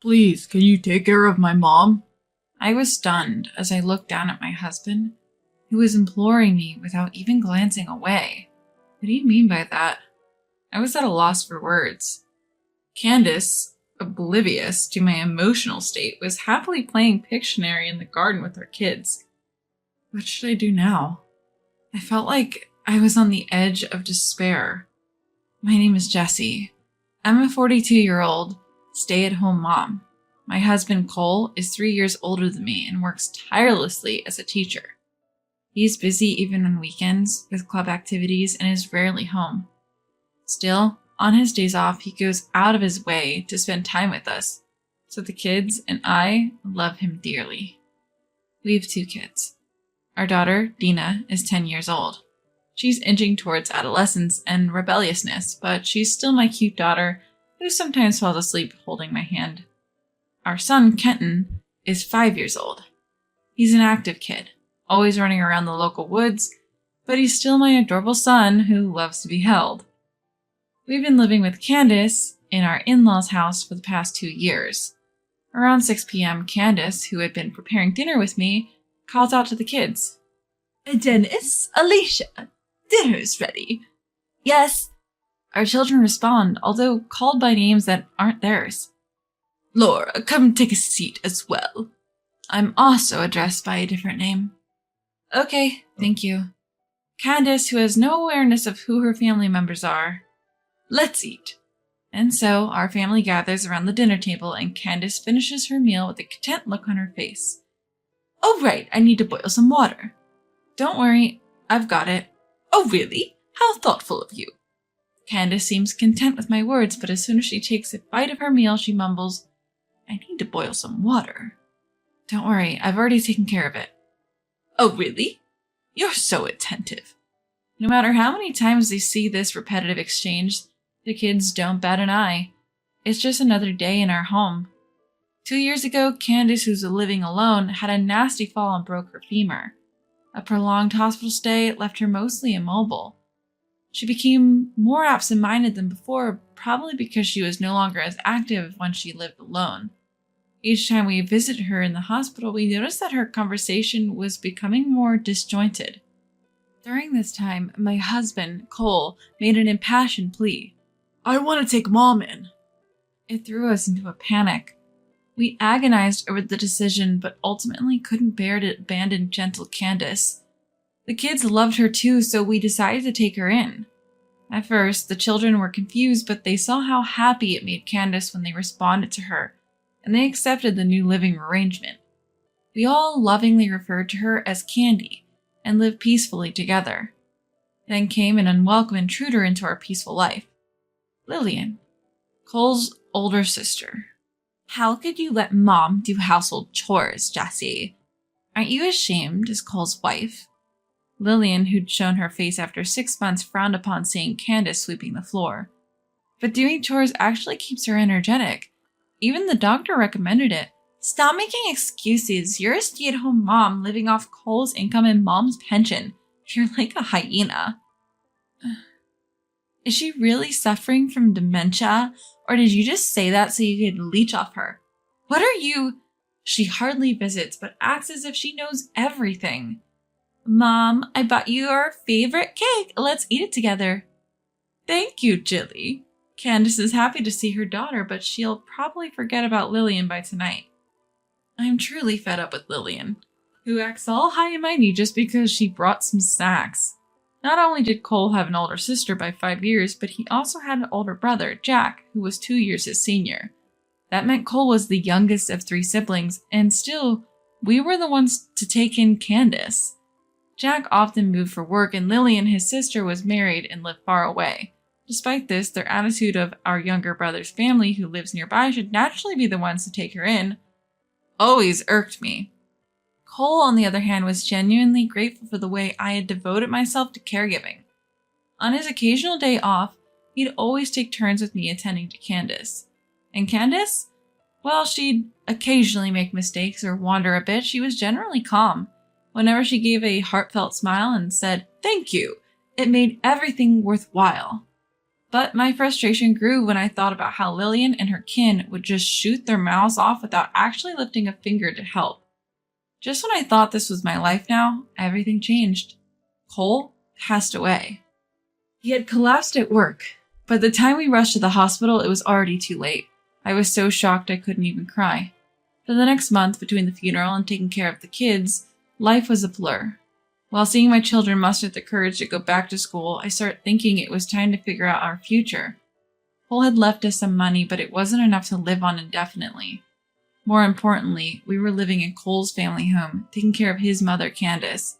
Please, can you take care of my mom? I was stunned as I looked down at my husband, who was imploring me without even glancing away. What do you mean by that? I was at a loss for words. Candace, oblivious to my emotional state, was happily playing Pictionary in the garden with her kids. What should I do now? I felt like I was on the edge of despair. My name is Jessie. I'm a 42-year-old stay-at-home mom. My husband, Cole, is 3 years older than me and works tirelessly as a teacher. He's busy even on weekends with club activities and is rarely home. Still, on his days off, he goes out of his way to spend time with us, so the kids and I love him dearly. We have 2 kids. Our daughter, Dina, is 10 years old. She's inching towards adolescence and rebelliousness, but she's still my cute daughter who sometimes falls asleep holding my hand. Our son, Kenton, is 5 years old. He's an active kid, always running around the local woods, but he's still my adorable son who loves to be held. We've been living with Candace in our in-laws' house for the past 2 years. Around 6 p.m., Candace, who had been preparing dinner with me, calls out to the kids. Dennis, Alicia, dinner's ready. Yes. Our children respond, although called by names that aren't theirs. Laura, come take a seat as well. I'm also addressed by a different name. Okay, thank you. Candace, who has no awareness of who her family members are. Let's eat. And so our family gathers around the dinner table and Candace finishes her meal with a content look on her face. Oh, right, I need to boil some water. Don't worry, I've got it. Oh, really? How thoughtful of you. Candace seems content with my words, but as soon as she takes a bite of her meal, she mumbles, I need to boil some water. Don't worry, I've already taken care of it. Oh, really? You're so attentive. No matter how many times they see this repetitive exchange, the kids don't bat an eye. It's just another day in our home. 2 years ago, Candace, who's living alone, had a nasty fall and broke her femur. A prolonged hospital stay left her mostly immobile. She became more absent-minded than before, probably because she was no longer as active when she lived alone. Each time we visited her in the hospital, we noticed that her conversation was becoming more disjointed. During this time, my husband, Cole, made an impassioned plea. I want to take Mom in. It threw us into a panic. We agonized over the decision, but ultimately couldn't bear to abandon gentle Candace. The kids loved her too, so we decided to take her in. At first, the children were confused, but they saw how happy it made Candace when they responded to her, and they accepted the new living arrangement. We all lovingly referred to her as Candy, and lived peacefully together. Then came an unwelcome intruder into our peaceful life. Lillian, Cole's older sister. How could you let Mom do household chores, Jessie? Aren't you ashamed as Cole's wife? Lillian, who'd shown her face after 6 months, frowned upon seeing Candace sweeping the floor. But doing chores actually keeps her energetic. Even the doctor recommended it. Stop making excuses. You're a stay-at-home mom living off Cole's income and Mom's pension. You're like a hyena. Is she really suffering from dementia? Or did you just say that so you could leech off her? What are you? She hardly visits, but acts as if she knows everything. Mom, I bought you our favorite cake. Let's eat it together. Thank you, Jilly. Candace is happy to see her daughter, but she'll probably forget about Lillian by tonight. I'm truly fed up with Lillian, who acts all high and mighty just because she brought some snacks. Not only did Cole have an older sister by 5 years, but he also had an older brother, Jack, who was 2 years his senior. That meant Cole was the youngest of 3 siblings, and still, we were the ones to take in Candace. Jack often moved for work, and Lillian, his sister, was married and lived far away. Despite this, their attitude of our younger brother's family who lives nearby should naturally be the ones to take her in always irked me. Cole, on the other hand, was genuinely grateful for the way I had devoted myself to caregiving. On his occasional day off, he'd always take turns with me attending to Candace. And Candace? Well, she'd occasionally make mistakes or wander a bit. She was generally calm. Whenever she gave a heartfelt smile and said, "Thank you," it made everything worthwhile. But my frustration grew when I thought about how Lillian and her kin would just shoot their mouths off without actually lifting a finger to help. Just when I thought this was my life now, everything changed. Cole passed away. He had collapsed at work. By the time we rushed to the hospital, it was already too late. I was so shocked I couldn't even cry. For the next month, between the funeral and taking care of the kids, life was a blur. While seeing my children muster the courage to go back to school, I started thinking it was time to figure out our future. Cole had left us some money, but it wasn't enough to live on indefinitely. More importantly, we were living in Cole's family home, taking care of his mother, Candace.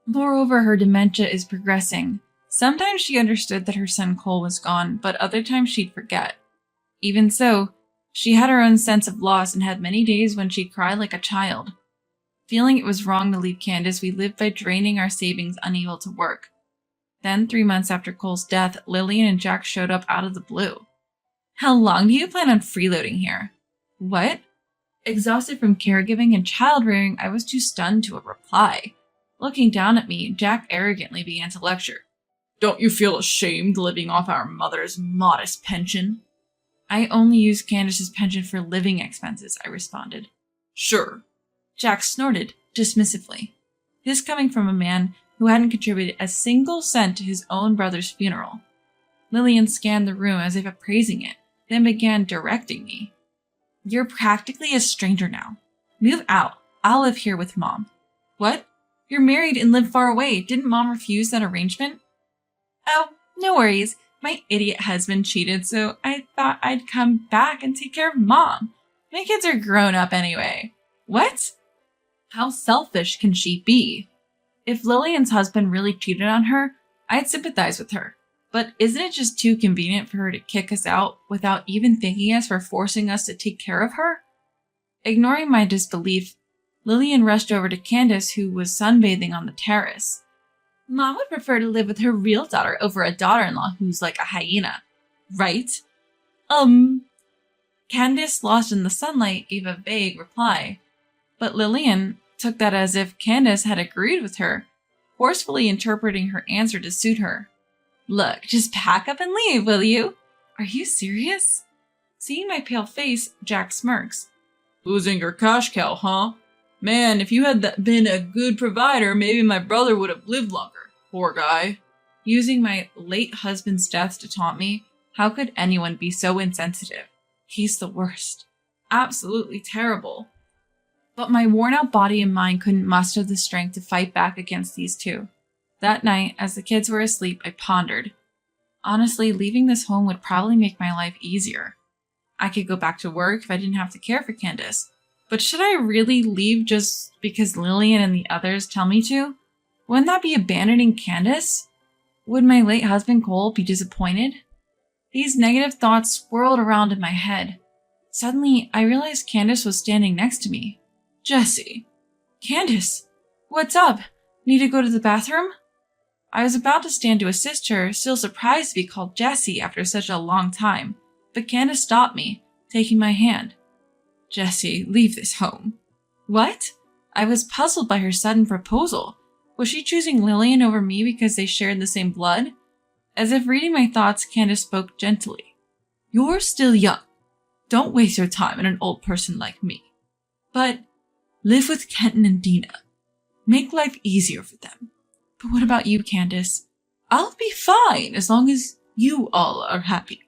Moreover, her dementia is progressing. Sometimes she understood that her son Cole was gone, but other times she'd forget. Even so, she had her own sense of loss and had many days when she'd cry like a child. Feeling it was wrong to leave Candace, we lived by draining our savings, unable to work. Then, 3 months after Cole's death, Lillian and Jack showed up out of the blue. "How long do you plan on freeloading here?" "What?" Exhausted from caregiving and child-rearing, I was too stunned to reply. Looking down at me, Jack arrogantly began to lecture. Don't you feel ashamed living off our mother's modest pension? "I only use Candace's pension for living expenses," I responded. Sure. Jack snorted dismissively. This coming from a man who hadn't contributed a single cent to his own brother's funeral. Lillian scanned the room as if appraising it, then began directing me. "You're practically a stranger now. Move out. I'll live here with Mom." "What? You're married and live far away. Didn't Mom refuse that arrangement?" "Oh, no worries. My idiot husband cheated, so I thought I'd come back and take care of Mom. My kids are grown up anyway." "What? How selfish can she be?" If Lillian's husband really cheated on her, I'd sympathize with her. But isn't it just too convenient for her to kick us out without even thanking us for forcing us to take care of her? Ignoring my disbelief, Lillian rushed over to Candace, who was sunbathing on the terrace. "Mom would prefer to live with her real daughter over a daughter-in-law who's like a hyena, right?" Candace, lost in the sunlight, gave a vague reply. But Lillian took that as if Candace had agreed with her, forcefully interpreting her answer to suit her. "Look, just pack up and leave, will you?" "Are you serious?" Seeing my pale face, Jack smirks. Losing your cash cow, huh? Man, if you had been a good provider, maybe my brother would have lived longer. Poor guy. Using my late husband's death to taunt me, how could anyone be so insensitive? He's the worst. Absolutely terrible. But my worn-out body and mind couldn't muster the strength to fight back against these two. That night, as the kids were asleep, I pondered. Honestly, leaving this home would probably make my life easier. I could go back to work if I didn't have to care for Candace. But should I really leave just because Lillian and the others tell me to? Wouldn't that be abandoning Candace? Would my late husband Cole be disappointed? These negative thoughts swirled around in my head. Suddenly, I realized Candace was standing next to me. "Jessie." "Candace, what's up? Need to go to the bathroom?" I was about to stand to assist her, still surprised to be called Jessie after such a long time, but Candace stopped me, taking my hand. "Jessie, leave this home." "What?" I was puzzled by her sudden proposal. Was she choosing Lillian over me because they shared the same blood? As if reading my thoughts, Candace spoke gently. "You're still young. Don't waste your time on an old person like me. But live with Kenton and Dina. Make life easier for them. But what about you, Candace?" "I'll be fine as long as you all are happy."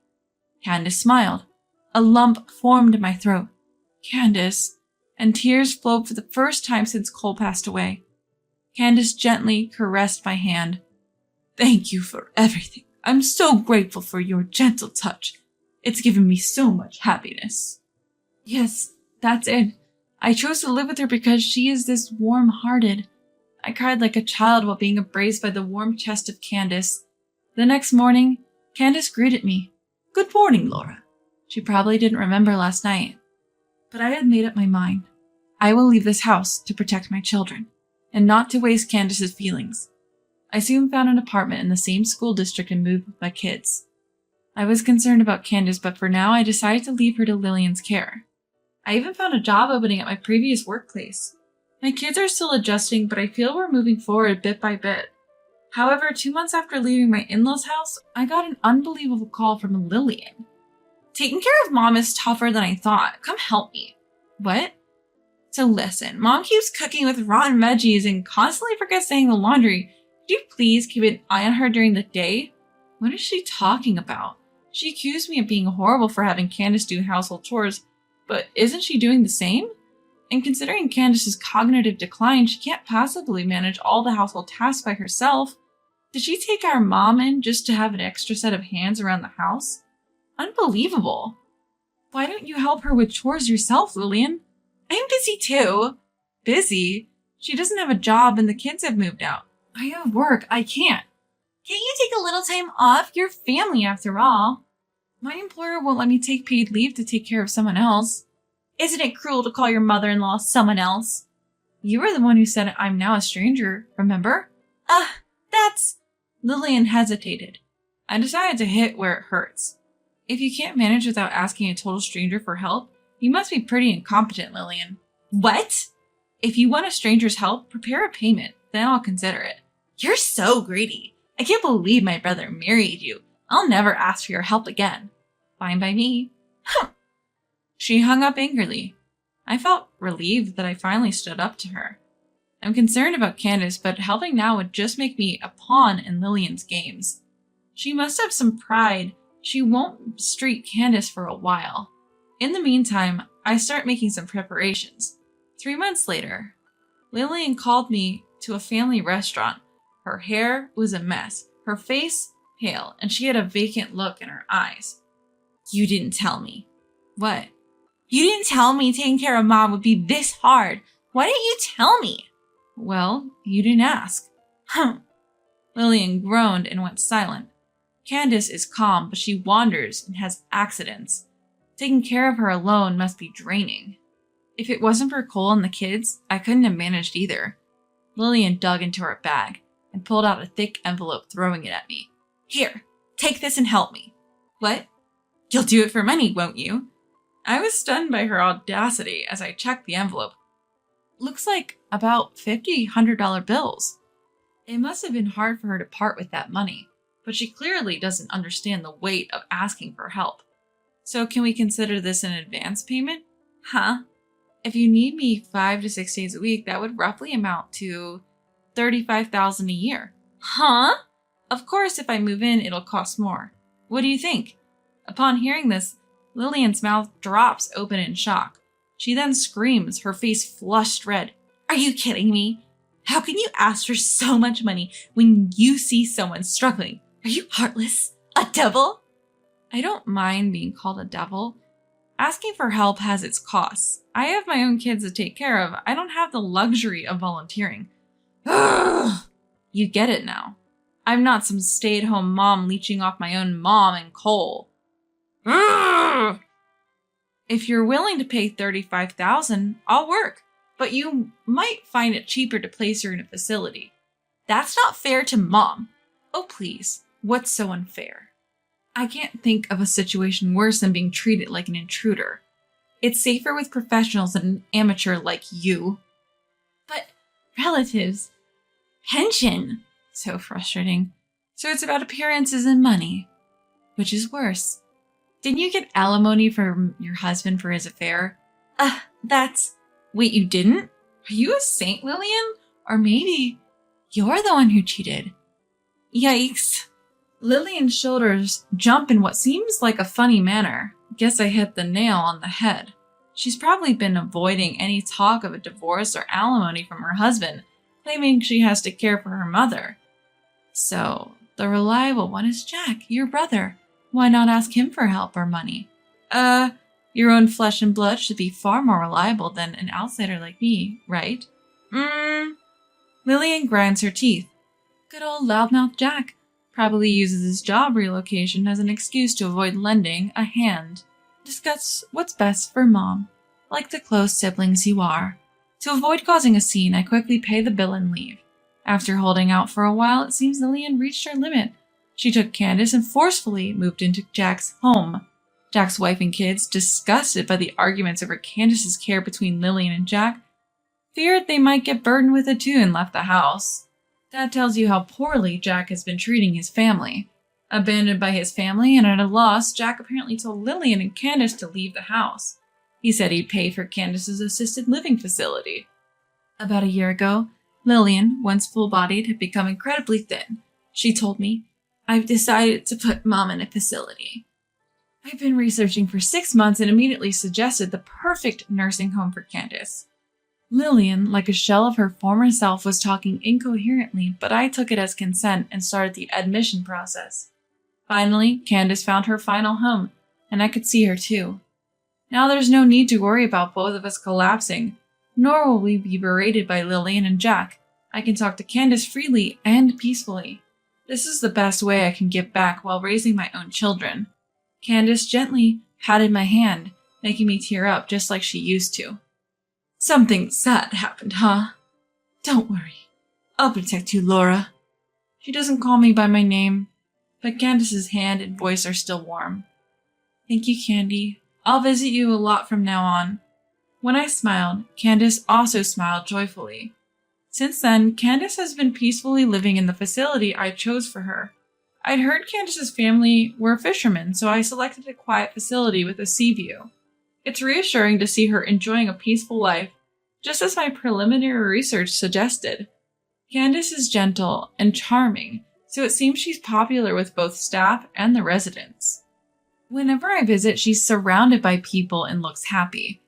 Candace smiled. A lump formed in my throat. "Candace," and tears flowed for the first time since Cole passed away. Candace gently caressed my hand. "Thank you for everything. I'm so grateful for your gentle touch. It's given me so much happiness." "Yes, that's it. I chose to live with her because she is this warm-hearted." I cried like a child while being embraced by the warm chest of Candace. The next morning, Candace greeted me. "Good morning, Laura." She probably didn't remember last night. But I had made up my mind. I will leave this house to protect my children, and not to waste Candace's feelings. I soon found an apartment in the same school district and moved with my kids. I was concerned about Candace, but for now I decided to leave her to Lillian's care. I even found a job opening at my previous workplace. My kids are still adjusting, but I feel we're moving forward bit by bit. However, 2 months after leaving my in-laws' house, I got an unbelievable call from Lillian. Taking care of Mom is tougher than I thought. Come help me. What? So listen, Mom keeps cooking with rotten veggies and constantly forgets to hang the laundry. Could you please keep an eye on her during the day? What is she talking about? She accused me of being horrible for having Candace do household chores, but isn't she doing the same? And considering Candace's cognitive decline, she can't possibly manage all the household tasks by herself. Did she take our mom in just to have an extra set of hands around the house? Unbelievable. Why don't you help her with chores yourself, Lillian? I'm busy too. Busy? She doesn't have a job and the kids have moved out. I have work. I can't. Can't you take a little time off? You're family after all. My employer won't let me take paid leave to take care of someone else. Isn't it cruel to call your mother-in-law someone else? You were the one who said I'm now a stranger, remember? That's... Lillian hesitated. I decided to hit where it hurts. If you can't manage without asking a total stranger for help, you must be pretty incompetent, Lillian. What? If you want a stranger's help, prepare a payment, then I'll consider it. You're so greedy. I can't believe my brother married you. I'll never ask for your help again. Fine by me. She hung up angrily. I felt relieved that I finally stood up to her. I'm concerned about Candace, but helping now would just make me a pawn in Lillian's games. She must have some pride. She won't mistreat Candace for a while. In the meantime, I start making some preparations. 3 months later, Lillian called me to a family restaurant. Her hair was a mess, her face pale, and she had a vacant look in her eyes. You didn't tell me. What? You didn't tell me taking care of Mom would be this hard. Why didn't you tell me? Well, you didn't ask. Lillian groaned and went silent. Candace is calm, but she wanders and has accidents. Taking care of her alone must be draining. If it wasn't for Cole and the kids, I couldn't have managed either. Lillian dug into her bag and pulled out a thick envelope, throwing it at me. Here, take this and help me. What? You'll do it for money, won't you? I was stunned by her audacity as I checked the envelope. Looks like about $100 bills. It must have been hard for her to part with that money, but she clearly doesn't understand the weight of asking for help. So can we consider this an advance payment? Huh? If you need me 5 to 6 days a week, that would roughly amount to $35,000 a year. Huh? Of course, if I move in, it'll cost more. What do you think? Upon hearing this, Lillian's mouth drops open in shock. She then screams, her face flushed red. Are you kidding me? How can you ask for so much money when you see someone struggling? Are you heartless? A devil? I don't mind being called a devil. Asking for help has its costs. I have my own kids to take care of. I don't have the luxury of volunteering. Ugh. You get it now. I'm not some stay-at-home mom leeching off my own mom and Cole. Ugh. If you're willing to pay $35,000, I'll work, but you might find it cheaper to place her in a facility. That's not fair to Mom. Oh, please. What's so unfair? I can't think of a situation worse than being treated like an intruder. It's safer with professionals than an amateur like you. But relatives, pension. So frustrating. So it's about appearances and money. Which is worse? Didn't you get alimony from your husband for his affair? That's... Wait, you didn't? Are you a saint, Lillian? Or maybe you're the one who cheated. Yikes. Lillian's shoulders jump in what seems like a funny manner. Guess I hit the nail on the head. She's probably been avoiding any talk of a divorce or alimony from her husband, claiming she has to care for her mother. So, the reliable one is Jack, your brother. Why not ask him for help or money? Your own flesh and blood should be far more reliable than an outsider like me, right? Lillian grinds her teeth. Good old loudmouth Jack. Probably uses his job relocation as an excuse to avoid lending a hand. Discuss what's best for Mom, like the close siblings you are. To avoid causing a scene, I quickly pay the bill and leave. After holding out for a while, it seems Lillian reached her limit. She took Candace and forcefully moved into Jack's home. Jack's wife and kids, disgusted by the arguments over Candace's care between Lillian and Jack, feared they might get burdened with it too and left the house. That tells you how poorly Jack has been treating his family. Abandoned by his family and at a loss, Jack apparently told Lillian and Candace to leave the house. He said he'd pay for Candace's assisted living facility. About a year ago, Lillian, once full-bodied, had become incredibly thin. She told me, "I've decided to put Mom in a facility." I've been researching for 6 months and immediately suggested the perfect nursing home for Candace. Lillian, like a shell of her former self, was talking incoherently, but I took it as consent and started the admission process. Finally, Candace found her final home, and I could see her too. Now there's no need to worry about both of us collapsing, nor will we be berated by Lillian and Jack. I can talk to Candace freely and peacefully. This is the best way I can give back while raising my own children. Candace gently patted my hand, making me tear up just like she used to. "Something sad happened, huh? Don't worry. I'll protect you, Laura." She doesn't call me by my name, but Candace's hand and voice are still warm. "Thank you, Candy. I'll visit you a lot from now on." When I smiled, Candace also smiled joyfully. Since then, Candace has been peacefully living in the facility I chose for her. I'd heard Candace's family were fishermen, so I selected a quiet facility with a sea view. It's reassuring to see her enjoying a peaceful life, just as my preliminary research suggested. Candace is gentle and charming, so it seems she's popular with both staff and the residents. Whenever I visit, she's surrounded by people and looks happy.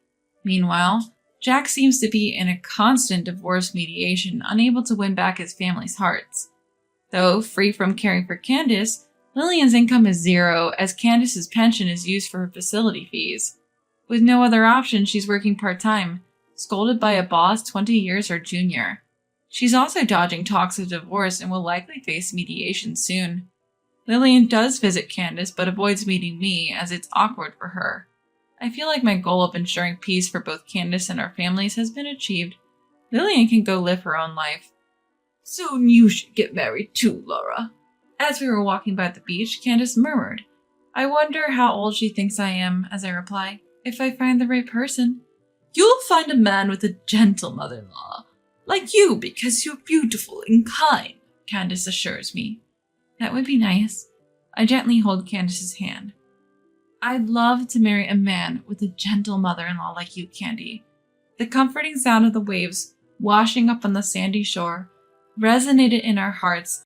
Meanwhile, Jack seems to be in a constant divorce mediation, unable to win back his family's hearts. Though free from caring for Candace, Lillian's income is zero, as Candace's pension is used for her facility fees. With no other option, she's working part-time, scolded by a boss 20 years her junior. She's also dodging talks of divorce and will likely face mediation soon. Lillian does visit Candace, but avoids meeting me, as it's awkward for her. I feel like my goal of ensuring peace for both Candace and our families has been achieved. Lillian can go live her own life. "Soon you should get married too, Laura." As we were walking by the beach, Candace murmured, "I wonder how old she thinks I am," as I reply, "if I find the right person." "You'll find a man with a gentle mother-in-law, like you, because you're beautiful and kind," Candace assures me. That would be nice. I gently hold Candace's hand. "I'd love to marry a man with a gentle mother-in-law like you, Candy." The comforting sound of the waves washing up on the sandy shore resonated in our hearts